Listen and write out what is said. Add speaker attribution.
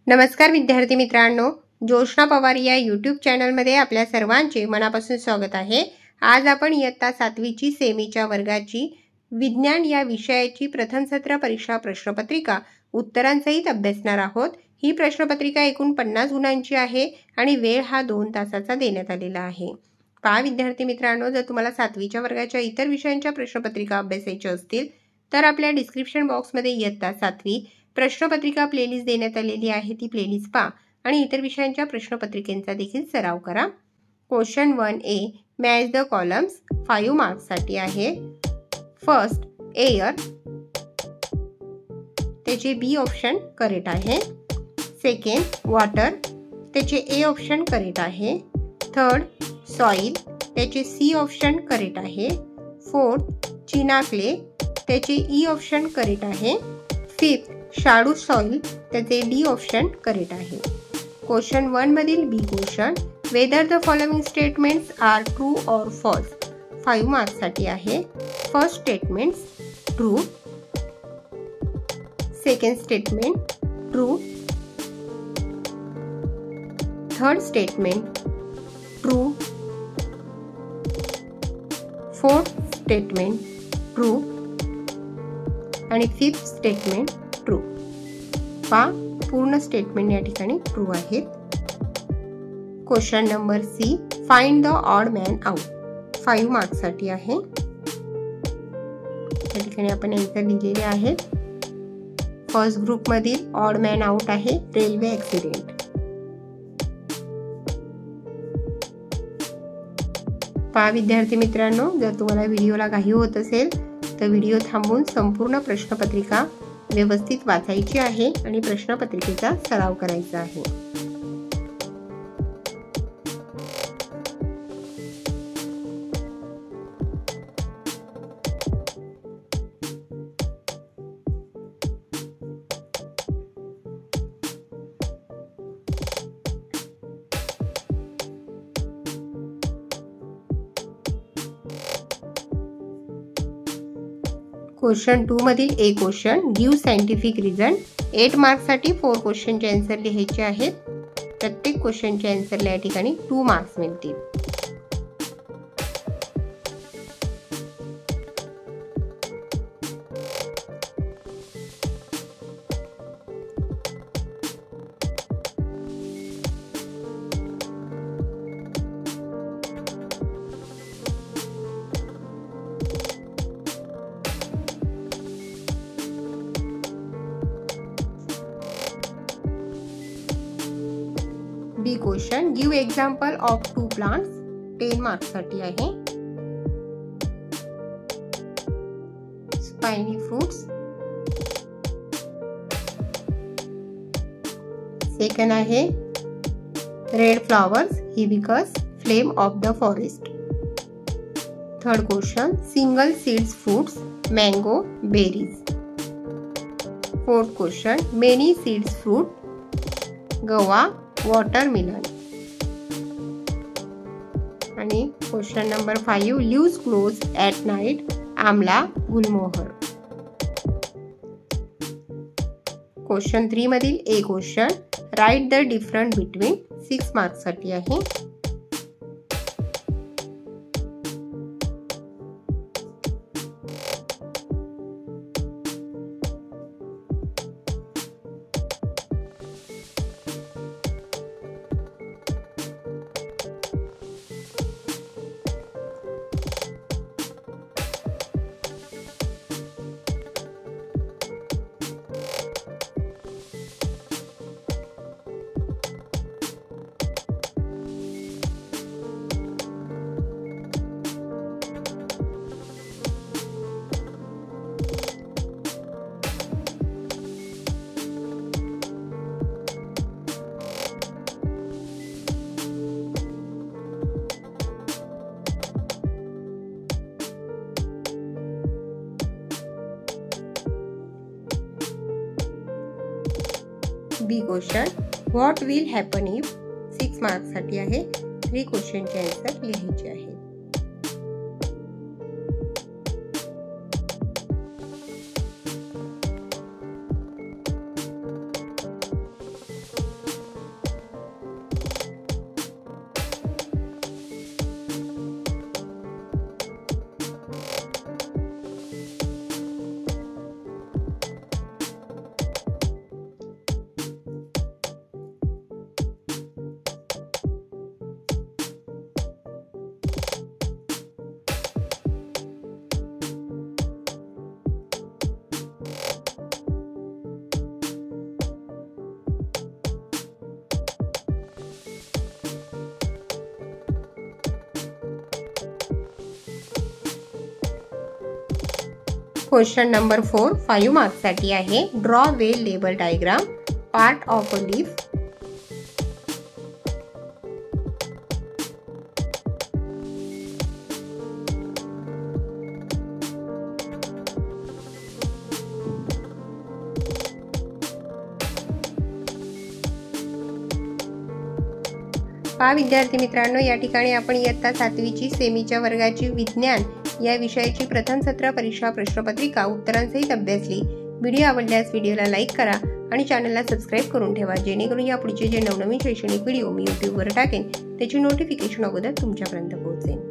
Speaker 1: नमस्कार विद्यार्थी मित्रांनो, जोशना पवार या यूट्यूब चॅनलमध्ये आपल्या सर्वांचे मनापासून स्वागत आहे। आज आपण इयत्ता 7वीची सेमीच्या वर्गाची विज्ञान या विषयाची प्रथम सत्र परीक्षा प्रश्नपत्रिका उत्तरांसहित अभ्यासणार आहोत। ही प्रश्नपत्रिका एकूण 50 गुणांची आहे आणि वेळ हा 2 तासाचा देण्यात आलेला आहे। पहा विद्यार्थी मित्रांनो, जर तुम्हाला 7वीच्या वर्गाच्या इतर विषयांच्या प्रश्नपत्रिका अभ्यासायच्या असतील तर आपल्या डिस्क्रिप्शन बॉक्समध्ये इयत्ता 7वी प्रश्नपत्रिका प्लेलिस्ट देण्यात आलेली आहे, ती प्लेलिस्ट पहा आणि इतर विषयांच्या प्रश्नपत्रिकेचा देखील सराव करा। Question 1A, match the columns 5 मार्क्ससाठी आहे। फर्स्ट एअर, त्याचे बी ऑप्शन करेक्ट आहे। सेकंड वॉटर, त्याचे ए ऑप्शन करेक्ट आहे। थर्ड सॉइल, त्याचे सी ऑप्शन करेक्ट आहे। फोर्थ चिनाक्ले, त्याचे ई ऑप्शन करेक्ट आहे। फिफ्थ शाडू सॉइल, त्याचे डी ऑप्शन करेक्ट आहे। क्वेश्चन 1 मधील B question, whether the following statements are true or false 5 मार्क्ससाठी आहे। First statement true, second statement true, third statement true, fourth statement true आणि fifth statement true. पहा पूर्ण statement या ठिकाणी ट्रू आहेत। Question number C, find the odd man out 5 मार्क्ससाठी आहे। या ठिकाणी आपण आन्सर दिलेले आहेत। फर्स्ट ग्रुप मधील ऑड मॅन आउट आहे रेल्वे ऍक्सिडेंट। पहा विद्यार्थी मित्रांनो, जर तुम्हाला व्हिडिओला घाई होत असेल तर व्हिडिओ थांबवून संपूर्ण प्रश्नपत्रिका व्यवस्थित वाचायची आहे आणि प्रश्नपत्रिकेचा सराव करायचा आहे। क्वेश्चन 2 मधील A question, give scientific reason 8 मार्क्ससाठी 4 क्वेश्चनचे आन्सर लिहायचे आहेत। प्रत्येक क्वेश्चनचे आन्सरला या ठिकाणी 2 मार्क्स मिळतील। B question, give example of 2 plants 10 मार्क्ससाठी आहे। स्पाइनी फ्रूट्स, सेकंड आहे red flowers hibiscus flame of the forest. Third question, single seeds fruits mango berries. Fourth question, many seeds fruit guava watermelon. आणि question number 5, loose close at night amla gulmohar. Question 3 मधील A question, write the different between 6 मार्क्ससाठी आहे। B question, what will happen if 6 मार्क्ससाठी आहे। 3 क्वेश्चनचे answer लिहायचे आहे। Question number 4 5 मार्क्ससाठी आहे. Draw well label diagram part of a leaf. पहा विद्यार्थी मित्रांनो, या ठिकाणी आपण इयत्ता 7वीची सेमीच्या वर्गाची विज्ञान या विषयाची प्रथम सत्र परीक्षा प्रश्नपत्रिका उत्तरांसहित अभ्यासली. व्हिडिओ आवडल्यास व्हिडिओला लाईक करा आणि चॅनलला सबस्क्राईब करून ठेवा, जेणेकरून या पुढचे जे नवनवीन शैक्षणिक व्हिडिओ मी यूट्यूबवर टाकेन त्याची नोटिफिकेशन अगोदर तुमच्यापर्यंत पोहोचेल.